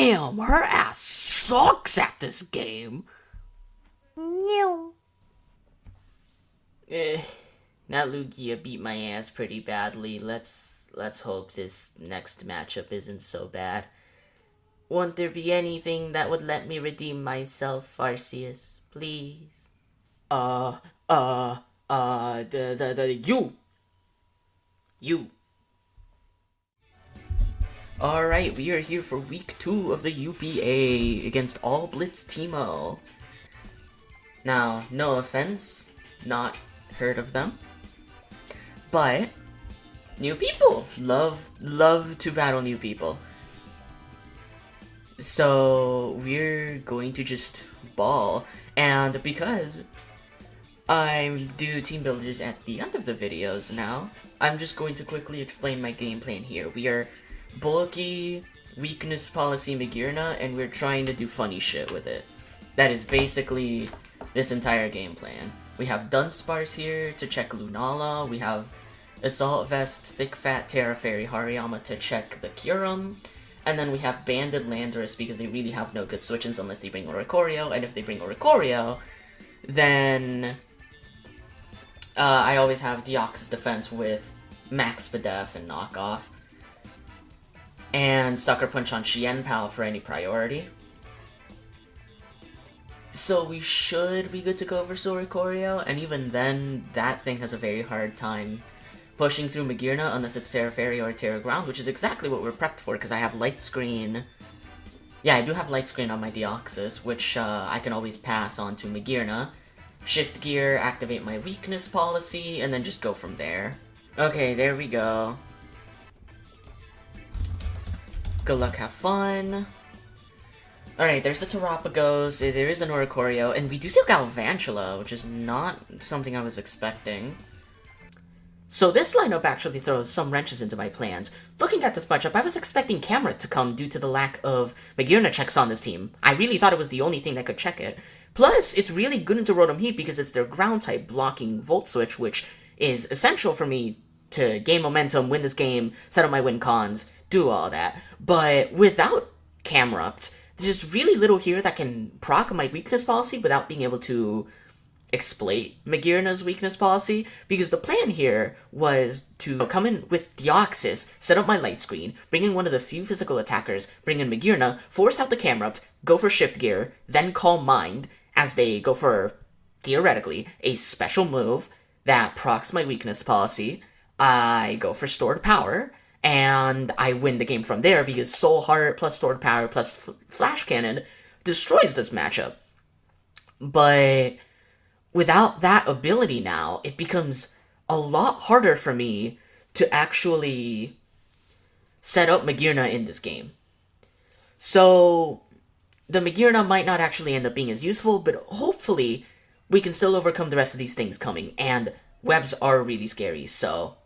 Damn, her ass sucks at this game. No. That Lugia beat my ass pretty badly. Let's hope this next matchup isn't so bad. Won't there be anything that would let me redeem myself, Arceus? Please? You. Alright, we are here for week 2 of the UPA against All Blitz Teemo. Now, no offense, not heard of them, but new people. Love to battle new people. So we're going to just ball, and because I do team builders at the end of the videos now, I'm just going to quickly explain my game plan here. We are bulky, weakness policy Magearna, and we're trying to do funny shit with it. That is basically this entire game plan. We have Dunsparce here to check Lunala, we have Assault Vest, Thick Fat Terra Fairy Hariyama to check the Kyurem, and then we have Banded Landorus because they really have no good switch-ins unless they bring Oricorio, and if they bring Oricorio, then I always have Deoxys Defense with Max Spadef and Knockoff, and Sucker Punch on Xianpao for any priority. So we should be good to go for Oricorio, and even then, that thing has a very hard time pushing through Magearna unless it's Terra Fairy or Terra Ground, which is exactly what we're prepped for, because I have Light Screen. Yeah, I do have Light Screen on my Deoxys, which I can always pass on to Magearna. Shift Gear, activate my weakness policy, and then just go from there. Okay, there we go. Good luck, have fun. Alright, there's the Terapagos, there is an Oricorio, and we do see a Galvantula, which is not something I was expecting. So this lineup actually throws some wrenches into my plans. Looking at this matchup, I was expecting Cameron to come due to the lack of Magearna checks on this team. I really thought it was the only thing that could check it. Plus, it's really good into Rotom Heat because it's their ground type blocking Volt Switch, which is essential for me to gain momentum, win this game, set up my win cons, do all that. But without Camerupt, there's really little here that can proc my weakness policy without being able to exploit Magearna's weakness policy, because the plan here was to come in with Deoxys, set up my light screen, bring in one of the few physical attackers, bring in Magearna, force out the Camerupt, go for Shift Gear, then Calm Mind, as they go for, theoretically, a special move that procs my weakness policy. I go for Stored Power, and I win the game from there because Soul Heart plus Stored Power plus Flash Cannon destroys this matchup. But without that ability now, it becomes a lot harder for me to actually set up Magearna in this game. So the Magearna might not actually end up being as useful, but hopefully we can still overcome the rest of these things coming. And webs are really scary, so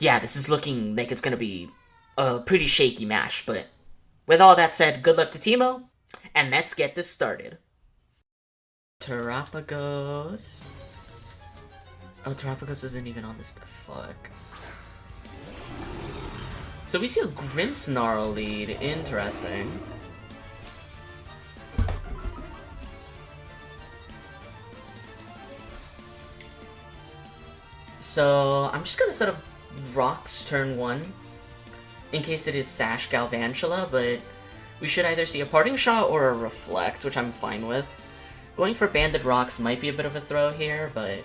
yeah, this is looking like it's going to be a pretty shaky match, but with all that said, good luck to Teemo, and let's get this started. Terapagos. Oh, Terapagos isn't even on this stuff. Fuck. So we see a Grimmsnarl lead. Interesting. So I'm just going to set up Rocks turn 1 in case it is Sash Galvantula, but we should either see a Parting Shot or a Reflect, which I'm fine with. Going for Banded Rocks might be a bit of a throw here, but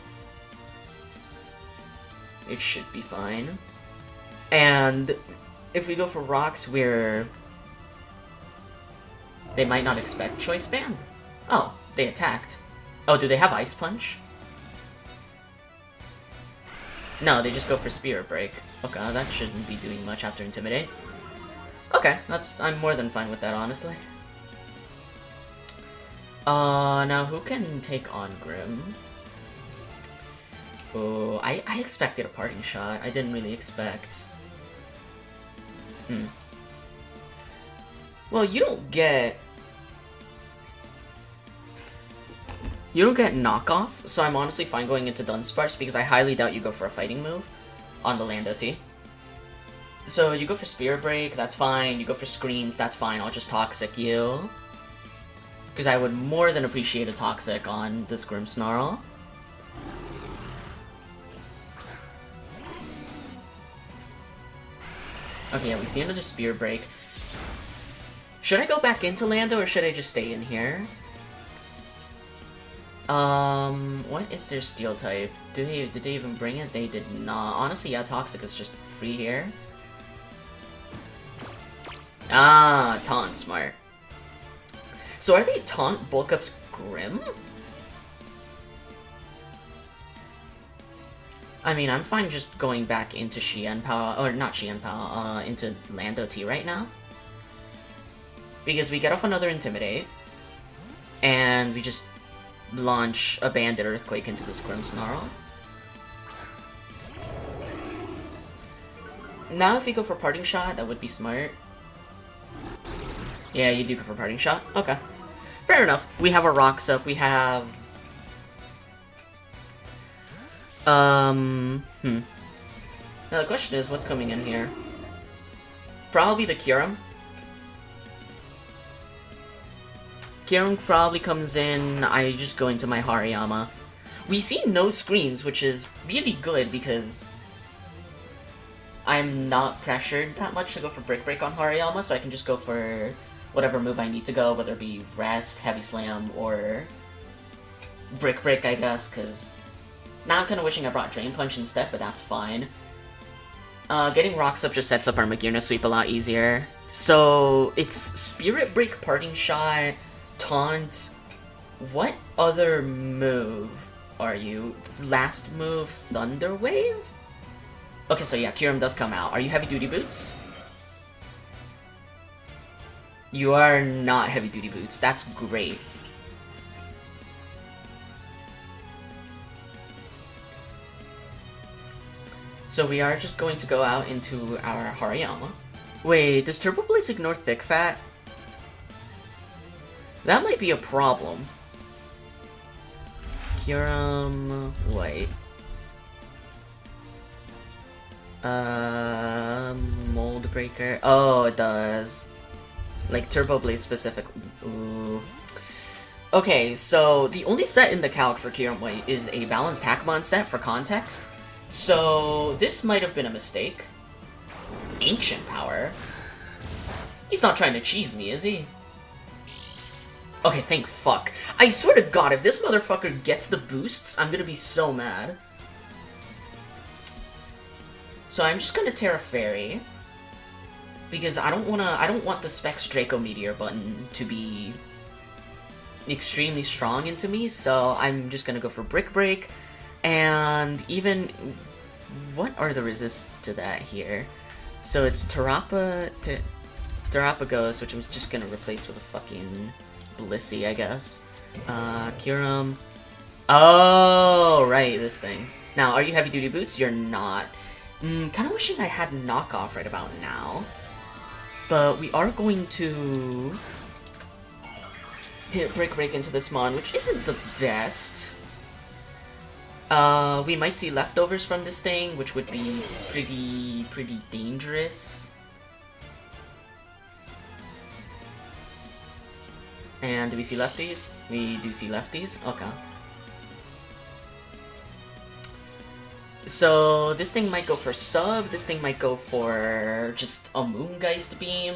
it should be fine. And if we go for Rocks, they might not expect Choice Band. Oh, they attacked. Oh, do they have Ice Punch? No, they just go for Spirit Break. Okay, that shouldn't be doing much after Intimidate. Okay, I'm more than fine with that, honestly. Now who can take on Grim? Oh, I expected a Parting Shot. I didn't really expect. Well, you don't get knockoff, so I'm honestly fine going into Dunsparce because I highly doubt you go for a fighting move on the Lando T. So you go for Spear Break, that's fine. You go for Screens, that's fine. I'll just Toxic you. Because I would more than appreciate a Toxic on this Grimmsnarl. Okay, yeah, we see another Spear Break. Should I go back into Lando, or should I just stay in here? What is their Steel type? Did they even bring it? They did not. Honestly, yeah, Toxic is just free here. Ah, Taunt, smart. So are they Taunt Bulk Up's Grim? I mean, I'm fine just going back into Xianpao, or not Xianpao, into Lando T right now. Because we get off another Intimidate, and we just launch a Bandit Earthquake into this Grimmsnarl. Now if we go for Parting Shot, that would be smart. Yeah, you do go for Parting Shot? Okay. Fair enough. We have our Rocks up, we have... Now the question is, what's coming in here? Probably the Kyurem. Kyurem probably comes in, I just go into my Hariyama. We see no screens, which is really good because I'm not pressured that much to go for Brick Break on Hariyama, so I can just go for whatever move I need to go, whether it be Rest, Heavy Slam, or Brick Break, I guess, because now I'm kind of wishing I brought Drain Punch instead, but that's fine. Getting Rocks up just sets up our Magearna sweep a lot easier. So, it's Spirit Break, Parting Shot, Taunt. What other move are you? Last move, Thunder Wave? Okay, so yeah, Kyurem does come out. Are you Heavy Duty Boots? You are not Heavy Duty Boots. That's great. So we are just going to go out into our Hariyama. Wait, does Turbo Blaze ignore Thick Fat? That might be a problem. Kyurem... Wait. Mold Breaker. Oh, it does. Like, Turbo Blaze specific. Ooh. Okay, so the only set in the calc for Kyurem is a balanced Hackmon set for context. So, this might have been a mistake. Ancient Power? He's not trying to cheese me, is he? Okay, thank fuck. I swear to god, if this motherfucker gets the boosts, I'm gonna be so mad. So I'm just gonna Terra Fairy. Because I don't want the Specs Draco Meteor button to be extremely strong into me, so I'm just gonna go for Brick Break. And even... What are the resists to that here? So it's Terapagos, which I'm just gonna replace with a fucking Blissey, I guess. Kyurem. Oh, right, this thing. Now, are you Heavy Duty Boots? You're not. Kinda wishing I had Knockoff right about now. But we are going to hit Brick Break into this Mon, which isn't the best. We might see leftovers from this thing, which would be pretty dangerous. And do we see lefties? We do see lefties? Okay. So, this thing might go for sub, this thing might go for just a Moongeist Beam.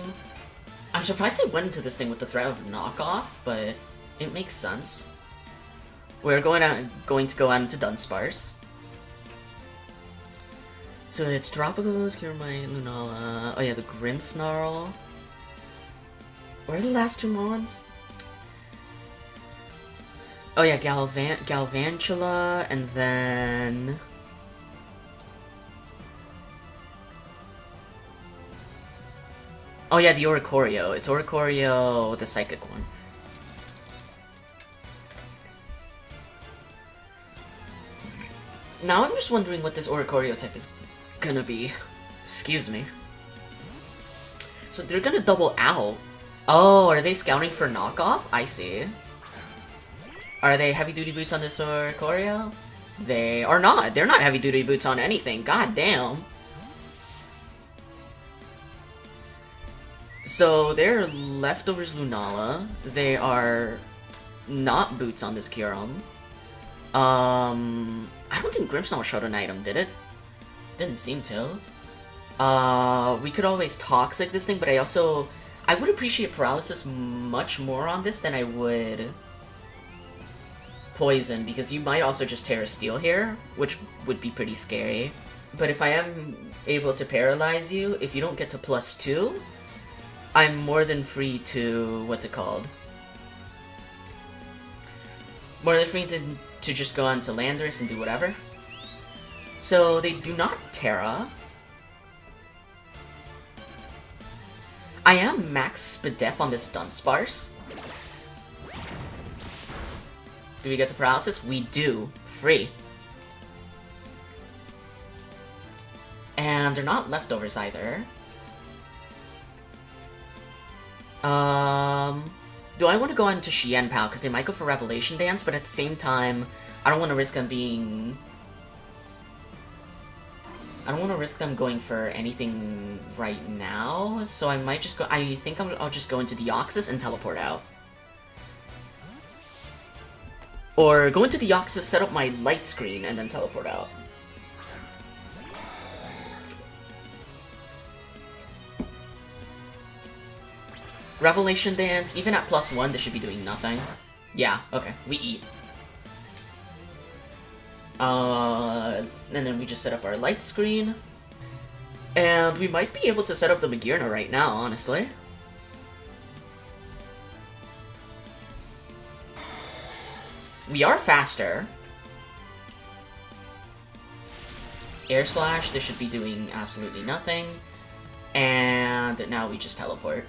I'm surprised they went into this thing with the threat of knockoff, but it makes sense. We're going to go out into Dunsparce. So it's Terapagos, Kyurem, Lunala. Oh yeah, the Grimmsnarl. Where are the last two Mons? Oh yeah, Galvantula, and then... Oh yeah, the Oricorio. It's Oricorio, the Psychic one. Now I'm just wondering what this Oricorio tech is gonna be. Excuse me. So they're gonna double out. Oh, are they scouting for knockoff? I see. Are they heavy duty boots on this Oricorio? They are not. They're not heavy duty boots on anything. God damn. So they're leftovers Lunala. They are not boots on this Kyurem. I don't think Grimmsnarl showed an item, did it? Didn't seem to. We could always Toxic this thing, but I would appreciate Paralysis much more on this than I would Poison, because you might also just Terra Steel here, which would be pretty scary. But if I am able to Paralyze you, if you don't get to +2, I'm more than free to... what's it called? More than free to just go on to Landorus and do whatever. So they do not Terra. I am max Spadef on this Dunsparce. Do we get the Paralysis? We do. Free. And they're not leftovers either. Do I want to go into Xianpao? Because they might go for Revelation Dance, but at the same time, I don't want to risk them being... I don't want to risk them going for anything right now, so I might just go... I think I'll just go into Deoxys and teleport out. Or go into Deoxys, set up my light screen, and then teleport out. Revelation Dance, even at +1, this should be doing nothing. Yeah, okay, we eat. And then we just set up our light screen. And we might be able to set up the Magearna right now, honestly. We are faster. Air Slash, this should be doing absolutely nothing. And now we just teleport.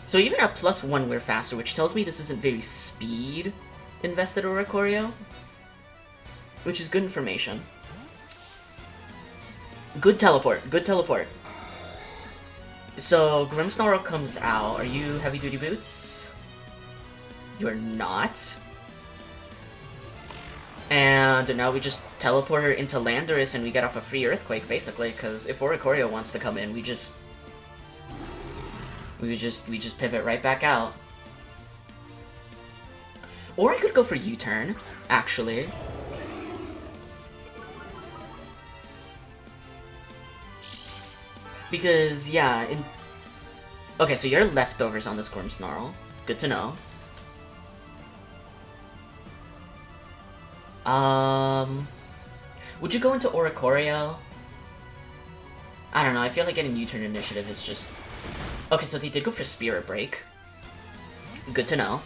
So even at +1 we're faster, which tells me this isn't very speed invested Oricorio. Which is good information. Good teleport, good teleport. So Grimmsnarl comes out. Are you heavy duty boots? You're not. And now we just teleport her into Landorus and we get off a free Earthquake, basically, because if Oricorio wants to come in, we just pivot right back out. Or I could go for U-turn, actually. Because, yeah, okay, so you're leftovers on this Grimmsnarl. Good to know. Would you go into Oricorio? I don't know, I feel like getting U-turn initiative is just... Okay, so they did go for Spirit Break. Good to know.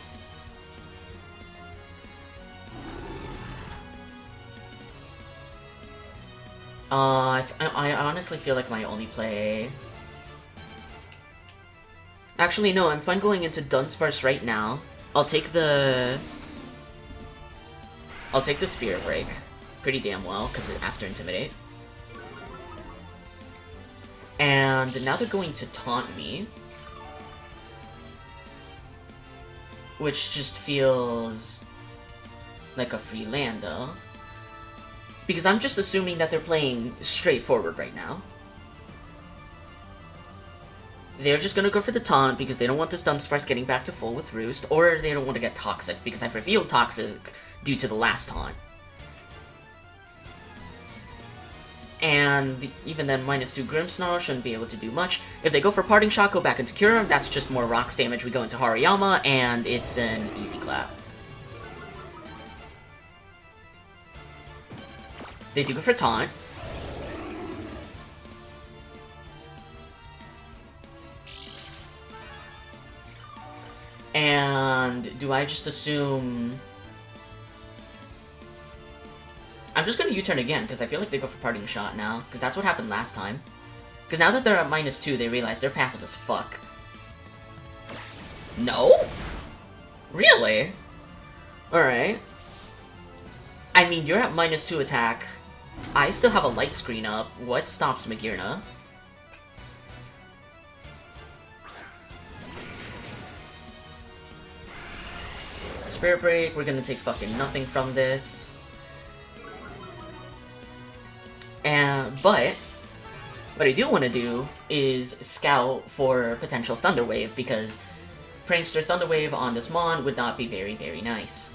I honestly feel like my only play... Actually, no, I'm fine going into Dunsparce right now. I'll take the Spirit Break. Pretty damn well, because it's after Intimidate. And now they're going to taunt me. Which just feels like a free land, though. Because I'm just assuming that they're playing straightforward right now. They're just gonna go for the taunt because they don't want this Dunsparce getting back to full with Roost, or they don't want to get Toxic because I've revealed Toxic due to the last taunt. And even then, -2 Grimmsnarl shouldn't be able to do much. If they go for Parting Shot, go back into Kyurem, that's just more rocks damage. We go into Hariyama, and it's an easy clap. They do go for taunt. And do I just assume... I'm just gonna U-turn again, because I feel like they go for Parting Shot now, because that's what happened last time. Because now that they're at -2, they realize they're passive as fuck. No? Really? Alright. I mean, you're at -2 attack. I still have a light screen up. What stops Magearna? Spirit Break, we're gonna take fucking nothing from this. But What I do want to do is scout for potential Thunder Wave, because Prankster Thunder Wave on this Mon would not be very, very nice.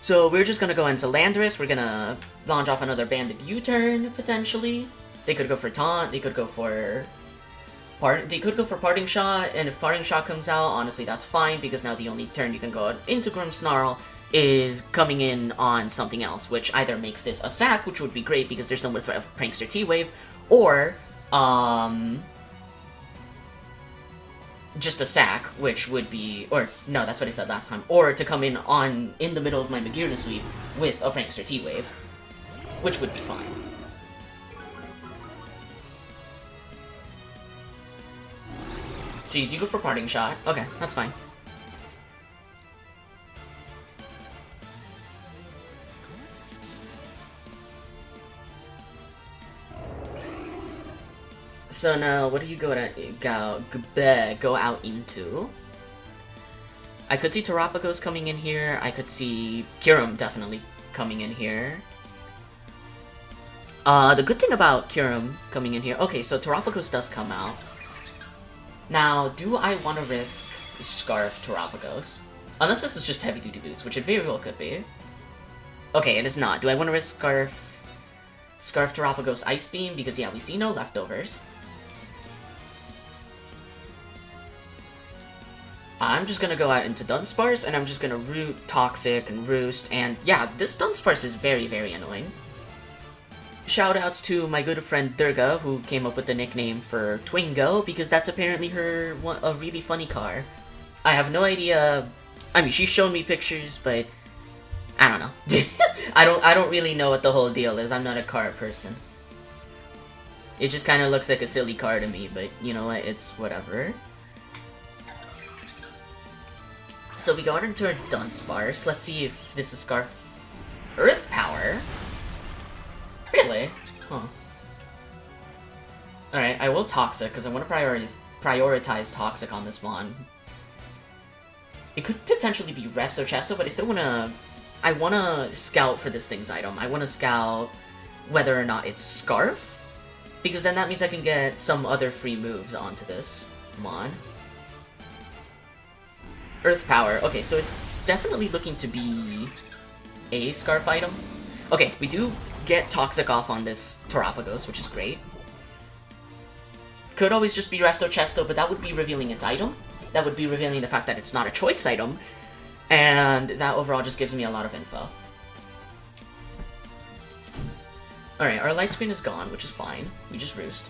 So we're just gonna go into Landorus, we're gonna launch off another Bandit U-turn, potentially. They could go for Taunt, they could go for Parting Shot, and if Parting Shot comes out, honestly that's fine, because now the only turn you can go into Grimmsnarl is coming in on something else, which either makes this a sack, which would be great because there's no more threat of Prankster T-Wave, or, just a sack, which would be, or, no, that's what I said last time, or to come in the middle of my Magearna sweep with a Prankster T-Wave, which would be fine. So you do go for Parting Shot, okay, that's fine. So now, what do you go out into? I could see Terapagos coming in here. I could see Kyurem definitely coming in here. The good thing about Kyurem coming in here... Okay, so Terapagos does come out. Now, do I want to risk Scarf Terapagos? Unless this is just Heavy Duty Boots, which it very well could be. Okay, it is not. Do I want to risk Scarf Terapagos Ice Beam? Because, yeah, we see no leftovers. I'm just gonna go out into Dunsparce, and I'm just gonna Root, Toxic, and Roost, and yeah, this Dunsparce is very, very annoying. Shoutouts to my good friend Durga, who came up with the nickname for Twingo, because that's apparently a really funny car. I have no idea, I mean, she's shown me pictures, but I don't know. I don't really know what the whole deal is. I'm not a car person. It just kind of looks like a silly car to me, but you know what, it's whatever. So we go out into our Dunsparce. Let's see if this is Scarf Earth Power. Really? Huh. Alright, I will Toxic, because I want to prioritize Toxic on this one. It could potentially be Resto Chesto, but I still want to... I want to scout for this thing's item. I want to scout whether or not it's Scarf, because then that means I can get some other free moves onto this Mon. Earth Power. Okay, so it's definitely looking to be a Scarf item. Okay, we do get Toxic off on this Terapagos, which is great. Could always just be Resto Chesto, but that would be revealing its item. That would be revealing the fact that it's not a choice item. And that overall just gives me a lot of info. Alright, our light screen is gone, which is fine. We just Roost.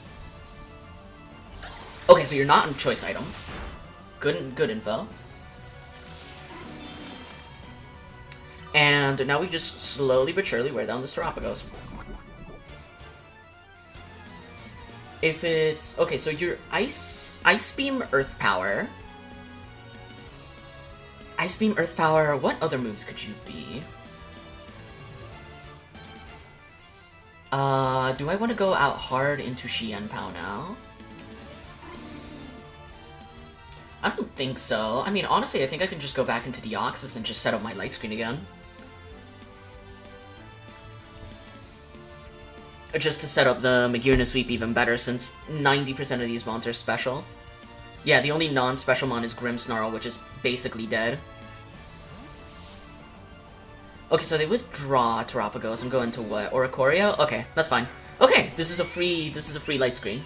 Okay, so you're not a choice item. Good info. And now we just slowly but surely wear down this Terapagos. If it's... Okay, so your Ice Beam, Earth Power. Ice Beam, Earth Power, what other moves could you be? Do I want to go out hard into Xianpao now? I don't think so. I mean, honestly, I think I can just go back into Deoxys and just set up my light screen again. Just to set up the Magearna sweep even better, since 90% of these mons are special. Yeah, the only non-special mon is Grimmsnarl, which is basically dead. Okay, so they withdraw Terapagos and go into what? Oricorio? Okay, that's fine. Okay, this is a free light screen.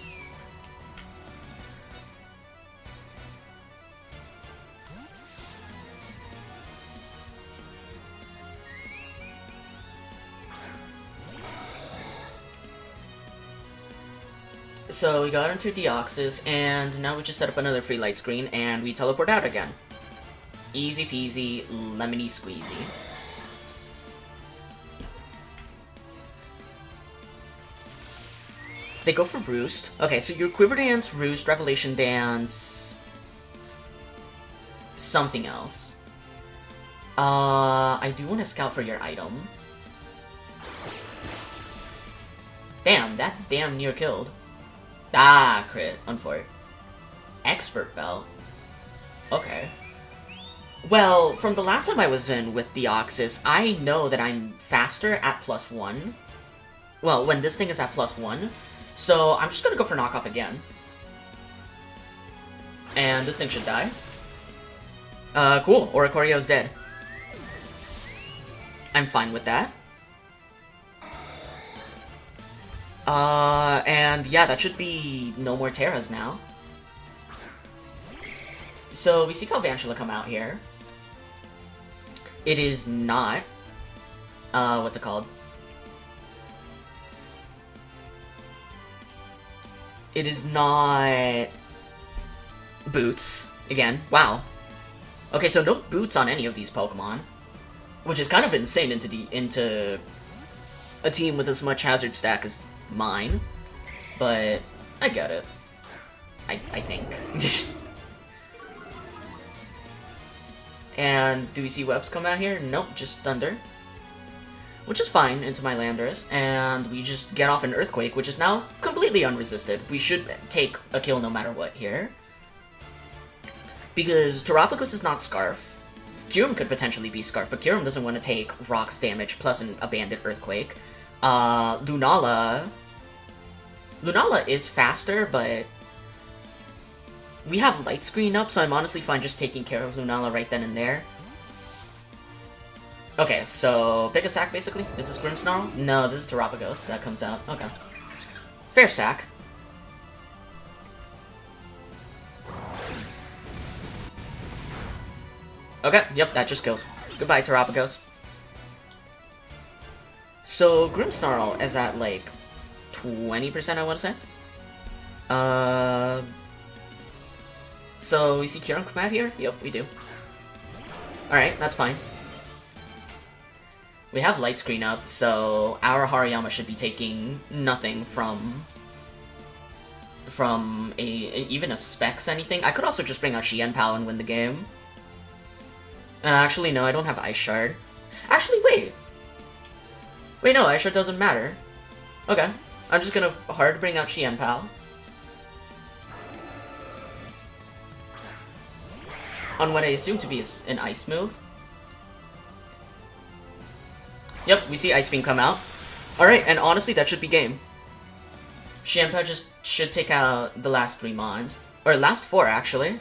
So we got into Deoxys, and now we just set up another free light screen, and we teleport out again. Easy peasy, lemony squeezy. They go for Roost. Okay, so your Quiver Dance, Roost, Revelation Dance... something else. I do want to scout for your item. Damn, that damn near killed. Ah, crit. Unfort. Expert Belt. Okay. Well, from the last time I was in with Deoxys, I know that I'm faster at +1 well, when this thing is at +1. So I'm just gonna go for knockoff again. And this thing should die. Cool. Oricorio's dead. I'm fine with that. And yeah, that should be no more Terras now. So we see Galvantula come out here. It is not, what's it called? It is not Boots. Again, wow. Okay, so no Boots on any of these Pokemon. Which is kind of insane into a team with as much hazard stack as mine. But I get it. I think. And do we see Webs come out here? Nope, just Thunder. Which is fine into my Landorus. And we just get off an Earthquake, which is now completely unresisted. We should take a kill no matter what here. Because Terapagos is not Scarf. Kyurem could potentially be Scarf, but Kyurem doesn't want to take Rocks damage plus an Abandoned Earthquake. Lunala is faster, but we have Light Screen up, so I'm honestly fine just taking care of Lunala right then and there. Okay, so pick a sack basically. Is this Grimmsnarl? No, this is Terapagos that comes out. Okay. Fair sack. Okay, yep, that just kills. Goodbye, Terapagos. So, Grimmsnarl is at, like, 20%, I want to say. So, we see Kyurem come out here? Yep, we do. Alright, that's fine. We have Light Screen up, so our Hariyama should be taking nothing from even a Specs anything. I could also just bring out Xianpao and win the game. Actually, no, I don't have Ice Shard. Actually, wait! Wait, no, Ice Shard doesn't matter. Okay, I'm just gonna hard bring out Xianpao. On what I assume to be an Ice move. Yep, we see Ice Beam come out. Alright, and honestly, that should be game. Xianpao just should take out the last 3 Mons. Or last 4, actually.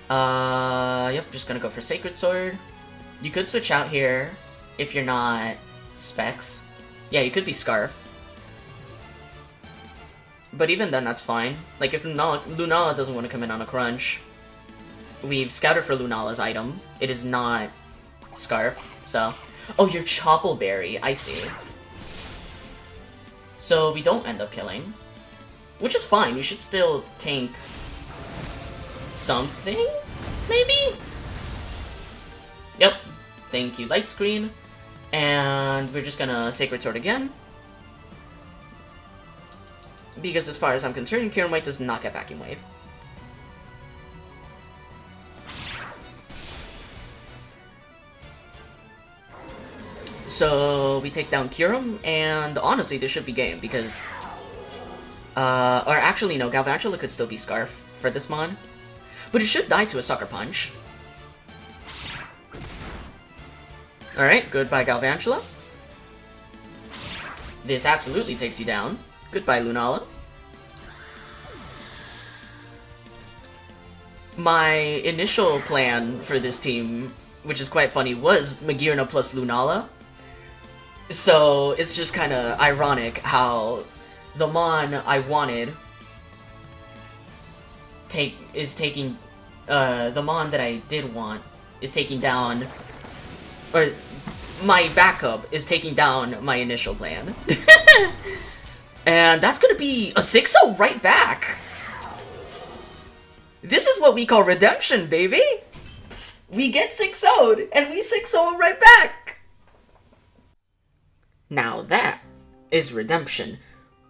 Yep, just gonna go for Sacred Sword. You could switch out here if you're not Specs. Yeah, you could be Scarf. But even then, that's fine. Like, if Lunala doesn't want to come in on a crunch, we've scouted for Lunala's item. It is not Scarf, so... Oh, you're Choppleberry, I see. So, we don't end up killing. Which is fine, we should still tank something? Maybe? Yep. Thank you, Light Screen. And we're just gonna Sacred Sword again. Because as far as I'm concerned, Kyurem does not get Vacuum Wave. So we take down Kyurem, and honestly, this should be game, because... or actually, no, Galvantula could still be Scarf for this mon. But it should die to a Sucker Punch. Alright, goodbye Galvantula. This absolutely takes you down. Goodbye Lunala. My initial plan for this team, which is quite funny, was Magearna plus Lunala. So it's just kind of ironic how the mon I wanted is taking the mon that I did want is taking down, or my backup is taking down my initial plan. And that's gonna be a 6-0 right back. This is what we call redemption, baby. We get 6-0'd and we 6-0 right back. Now that is redemption.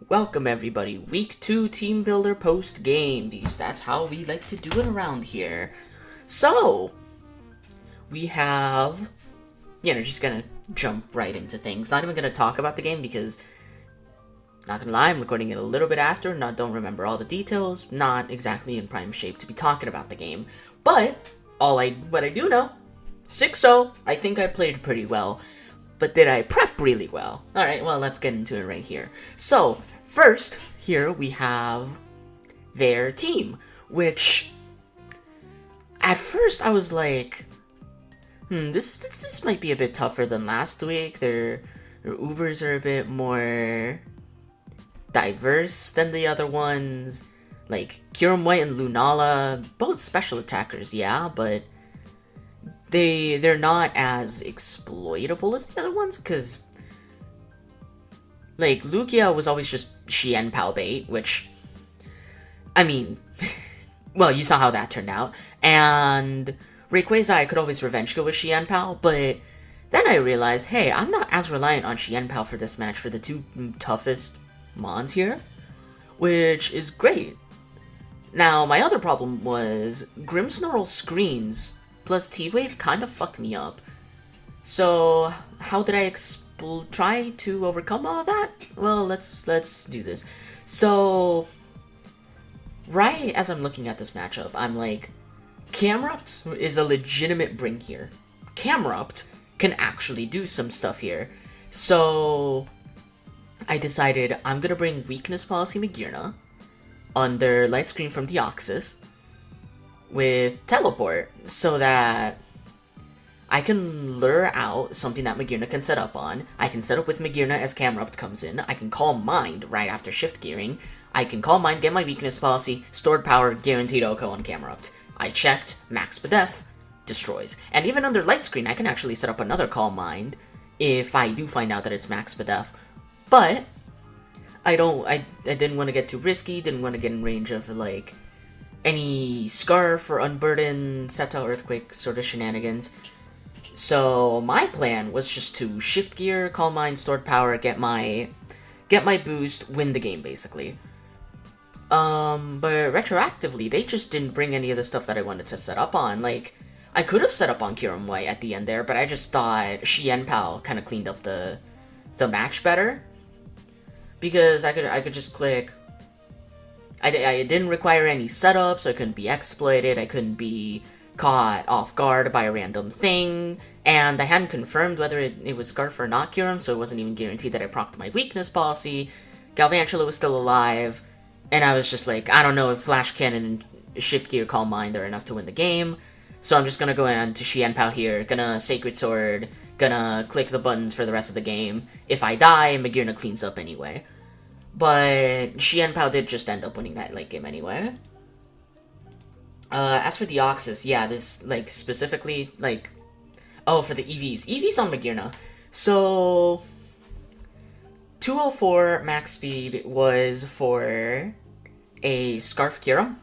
Welcome everybody, week 2 team builder post game, because that's how we like to do it around here. So, we have, just gonna jump right into things. Not even gonna talk about the game because, not gonna lie, I'm recording it a little bit after, don't remember all the details, not exactly in prime shape to be talking about the game. But, what I do know, 6-0, I think I played pretty well. but did I prep really well? Alright, well, let's get into it right here. So, first, here we have their team, which at first I was like, this might be a bit tougher than last week. Their Ubers are a bit more diverse than the other ones. Like, Kiram White and Lunala, both special attackers, yeah, but they're not as exploitable as the other ones, because, like, Lugia was always just Xian Pao bait, which, I mean, well, you saw how that turned out, and Rayquaza I could always revenge kill with Xian Pao, but then I realized, hey, I'm not as reliant on Xian Pao for this match for the two toughest mons here, which is great. Now, my other problem was Grimmsnarl screens plus T-Wave kind of fucked me up. So, how did I try to overcome all that? Well, let's do this. So, right as I'm looking at this matchup, I'm like, Camerupt is a legitimate bring here. Camerupt can actually do some stuff here. So, I decided I'm gonna bring Weakness Policy Magearna under Light Screen from Deoxys with Teleport, so that I can lure out something that Magearna can set up on. I can set up with Magearna as Camerupt comes in. I can call Mind right after Shift Gearing. I can call Mind, get my Weakness Policy, stored power, guaranteed OHKO on Camerupt. I checked, Max Bedef, destroys. And even under Light Screen, I can actually set up another Call Mind if I do find out that it's Max Bedef. But I didn't want to get too risky, didn't want to get in range of, like, any Scarf or Unburden, Sceptile Earthquake sort of shenanigans. So my plan was just to Shift Gear, Call Mind, Stored Power, get my boost, win the game, basically. But retroactively, they just didn't bring any of the stuff that I wanted to set up on. Like, I could have set up on Kiram White at the end there, but I just thought Xian Pao kind of cleaned up the match better. Because I could just click. I didn't require any setup, so I couldn't be exploited, I couldn't be caught off guard by a random thing, and I hadn't confirmed whether it was Scarf or not Kiram, so it wasn't even guaranteed that I procced my Weakness Policy. Galvantula was still alive, and I was just like, I don't know if Flash Cannon and Shift Gear Call Mind are enough to win the game, so I'm just gonna go in to Xian Pao here, gonna Sacred Sword, gonna click the buttons for the rest of the game. If I die, Magearna cleans up anyway. But Xian Pao did just end up winning that late game anyway. As for Deoxys, yeah, this, like, specifically, like, oh, for the EVs. EVs on Magearna. So, 204 max speed was for a Scarf Kira,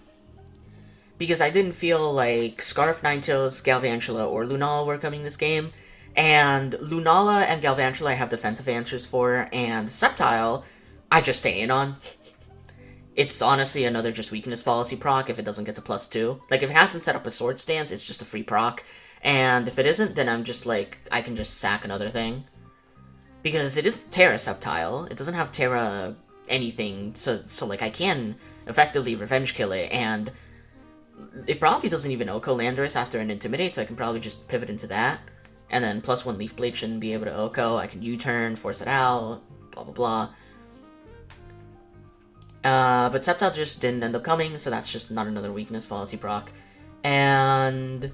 because I didn't feel like Scarf, Ninetales, Galvantula, or Lunala were coming this game, and Lunala and Galvantula I have defensive answers for, and Sceptile I just stay in on. It's honestly another just Weakness Policy proc if it doesn't get to +2. Like, if it hasn't set up a Sword Stance, it's just a free proc. And if it isn't, then I'm just like, I can just sack another thing. Because it is Terra Sceptile. It doesn't have Terra anything, so like, I can effectively revenge kill it, and it probably doesn't even OHKO Landorus after an Intimidate, so I can probably just pivot into that. And then +1 Leaf Blade shouldn't be able to OHKO. I can U-turn, force it out, blah blah blah. But Sceptile just didn't end up coming, so that's just not another Weakness Policy proc. And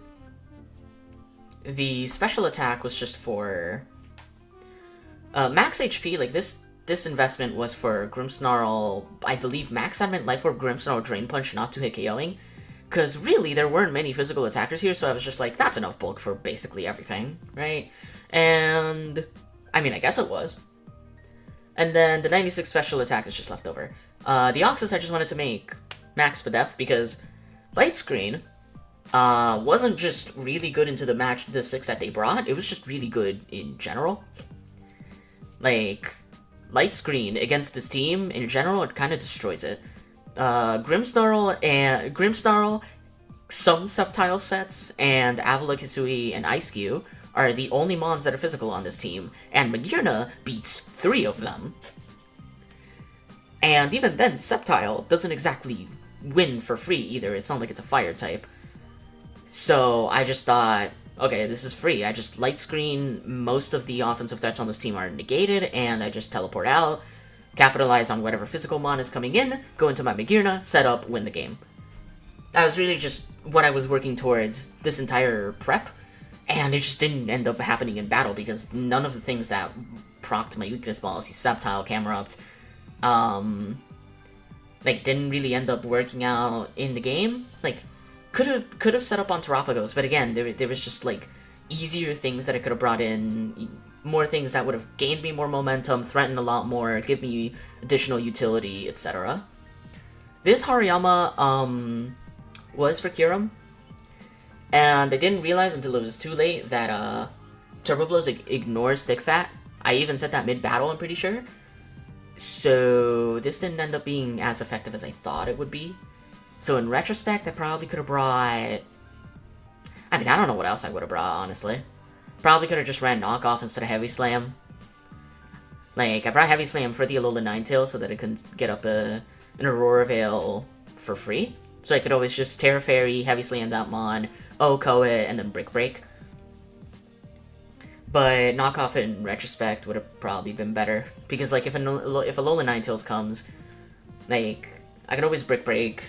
the special attack was just for max HP. Like, this investment was for Grimmsnarl, I believe max adamant, Life Orb, Grimmsnarl, Drain Punch, not to hit KOing. Because really, there weren't many physical attackers here, so I was just like, that's enough bulk for basically everything, right? And I mean, I guess it was. And then the 96 special attack is just left over. The Oxus I just wanted to make Max Bedef, because Light Screen wasn't just really good into the 6 that they brought, it was just really good in general. Like, Light Screen against this team, in general, it kind of destroys it. Grimmsnarl, some Sceptile sets, and Avila, Kisui, and Ice-Q are the only mons that are physical on this team, and Magearna beats 3 of them. And even then, Sceptile doesn't exactly win for free either, it's not like it's a fire type. So I just thought, okay, this is free. I just light screen, most of the offensive threats on this team are negated, and I just teleport out, capitalize on whatever physical mon is coming in, go into my Magirna, set up, win the game. That was really just what I was working towards this entire prep, and it just didn't end up happening in battle because none of the things that procced my weakness policy, Sceptile, Camera Upped, like, didn't really end up working out in the game. Like, could have set up on Terapagos, but again, there was just, like, easier things that I could have brought in, more things that would have gained me more momentum, threatened a lot more, give me additional utility, etc. This Hariyama, was for Kyurem, and I didn't realize until it was too late that, Turbo Blows ignores Thick Fat. I even said that mid-battle, I'm pretty sure. So, this didn't end up being as effective as I thought it would be. So, in retrospect, I probably could have brought... I mean, I don't know what else I would have brought, honestly. Probably could have just ran Knockoff instead of Heavy Slam. Like, I brought Heavy Slam for the Alola Ninetales so that it can get up an Aurora Veil for free. So I could always just Terra Fairy, Heavy Slam that mon, OHKO it, and then Brick Break. But Knockoff in retrospect would have probably been better. Because, like, if a Alola Ninetales comes, like, I can always Brick Break.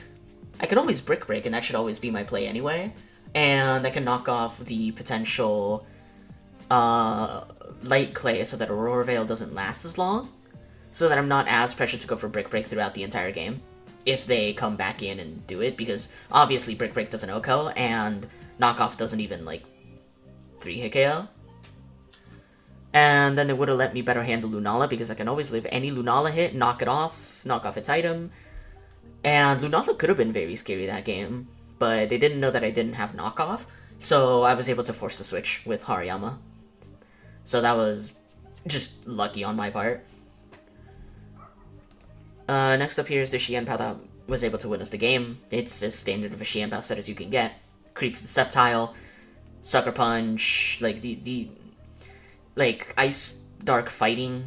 I can always Brick Break, and that should always be my play anyway. And I can knock off the potential Light Clay so that Aurora Veil doesn't last as long. So that I'm not as pressured to go for Brick Break throughout the entire game. If they come back in and do it, because obviously Brick Break doesn't OHKO, and Knockoff doesn't even, like, 3-hit KO. And then it would have let me better handle Lunala, because I can always live any Lunala hit, knock off its item. And Lunala could have been very scary that game, but they didn't know that I didn't have knockoff, so I was able to force the switch with Hariyama. So that was just lucky on my part. Next up here is the Xianpao that was able to win us the game. It's as standard of a Xianpao set as you can get. Creeps the Sceptile, Sucker Punch, like like Ice Dark Fighting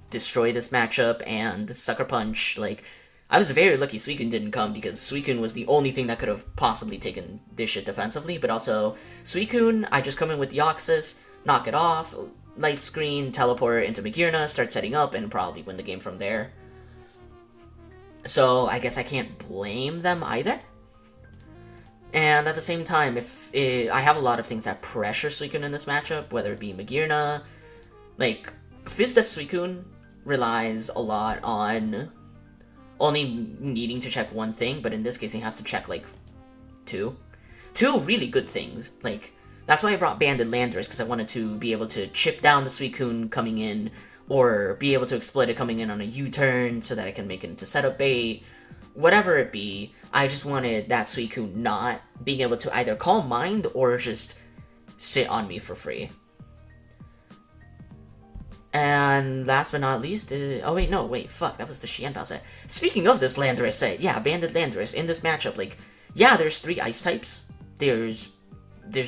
destroy this matchup, and Sucker Punch, like, I was very lucky Suicune didn't come because Suicune was the only thing that could have possibly taken this shit defensively, but also Suicune, I just come in with the Deoxys, knock it off, light screen, teleport into Magirna, start setting up, and probably win the game from there. So, I guess I can't blame them either. And at the same time, I have a lot of things that pressure Suicune in this matchup, whether it be Magirna, like, Fizdef Suicune relies a lot on only needing to check one thing, but in this case he has to check, like, two really good things. Like, that's why I brought Banded Landorus, because I wanted to be able to chip down the Suicune coming in, or be able to exploit it coming in on a U-turn so that I can make it into setup bait. Whatever it be, I just wanted that Suicune not being able to either Calm Mind or just sit on me for free. And last but not least, fuck, that was the Xianpao set. Speaking of this Landorus set, yeah, Banded Landorus in this matchup, like, yeah, there's 3 ice types. There's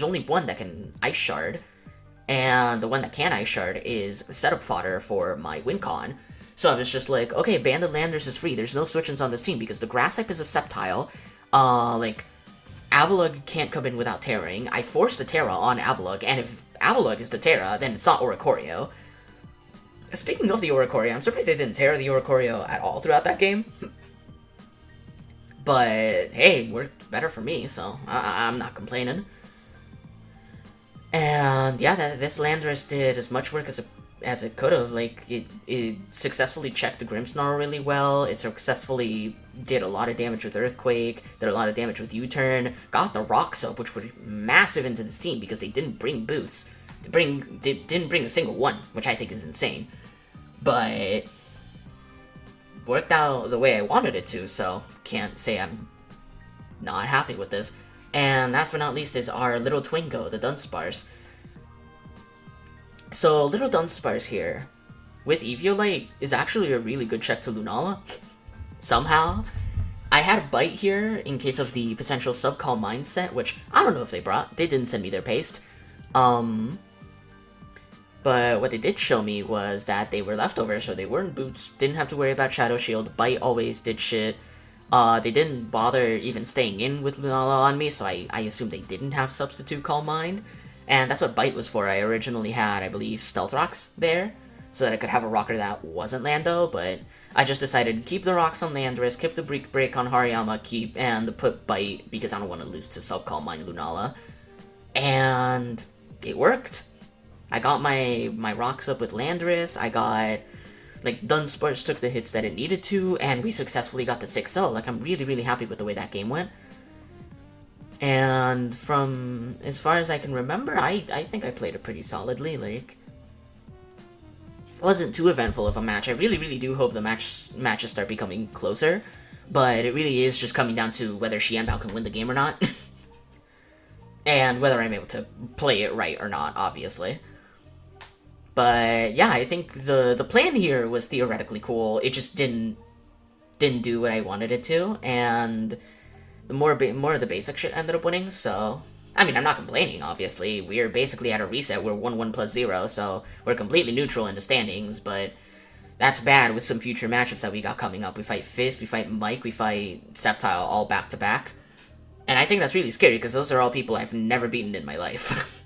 only one that can Ice Shard, and the one that can Ice Shard is setup fodder for my Wincon. So I was just like, okay, Banded Landorus is free. There's no switch-ins on this team because the grass type is a Sceptile. Like, Avalugg can't come in without Terraing. I forced the Terra on Avalugg, and if Avalugg is the Terra, then it's not Oricorio. Speaking of the Oricorio, I'm surprised they didn't Terra the Oricorio at all throughout that game. But, hey, worked better for me, so I'm not complaining. And yeah, this Landorus did as much work as it could have. Like, it successfully checked the Grimmsnarl really well. It successfully did a lot of damage with Earthquake, did a lot of damage with U-turn, got the Rock Soap, which was massive into this team because they didn't bring boots. They didn't bring a single one, which I think is insane. But worked out the way I wanted it to, so can't say I'm not happy with this. And last but not least is our little Twingo, the Dunsparce. So, little Dunsparce here, with Eviolite, is actually a really good check to Lunala. Somehow. I had a Bite here in case of the potential Subcall mindset, which I don't know if they brought. They didn't send me their paste. But what they did show me was that they were leftovers, so they weren't boots, didn't have to worry about Shadow Shield, Bite always did shit. They didn't bother even staying in with Lunala on me, so I assumed they didn't have Substitute Calm Mind. And that's what Bite was for. I originally had, I believe, Stealth Rocks there, so that I could have a rocker that wasn't Lando, but I just decided to keep the rocks on Landorus, keep the break on Hariyama, and put Bite, because I don't want to lose to Sub Calm Mind Lunala. And it worked. I got my rocks up with Landorus, I got, like, Dunsparce took the hits that it needed to, and we successfully got the 6-0. Like, I'm really, really happy with the way that game went. And from as far as I can remember, I think I played it pretty solidly. Like, it wasn't too eventful of a match. I really, really do hope the matches start becoming closer, but it really is just coming down to whether Xianbao can win the game or not, and whether I'm able to play it right or not, obviously. But yeah, I think the plan here was theoretically cool. It just didn't do what I wanted it to, and the more of the basic shit ended up winning, so... I mean, I'm not complaining, obviously. We're basically at a reset. We're 1-1 plus 0, so we're completely neutral in the standings, but that's bad with some future matchups that we got coming up. We fight Fist, we fight Mike, we fight Sceptile all back-to-back. And I think that's really scary, because those are all people I've never beaten in my life.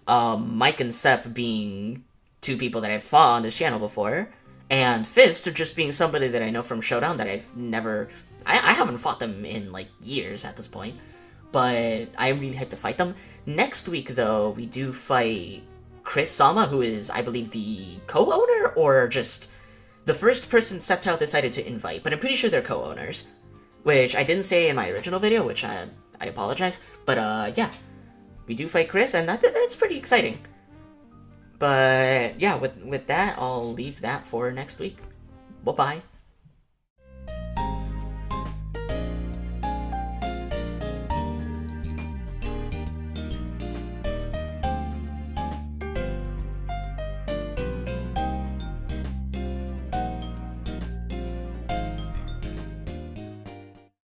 Mike and Sep being two people that I've fought on this channel before, and Fist just being somebody that I know from Showdown that I've never... I haven't fought them in, like, years at this point, but I'm really hyped to fight them. Next week, though, we do fight Chris Sama, who is, I believe, the co-owner, or just the first person Sceptile decided to invite, but I'm pretty sure they're co-owners, which I didn't say in my original video, which I apologize, but, yeah, we do fight Chris, and that's pretty exciting. But, yeah, with that, I'll leave that for next week. Bye-bye.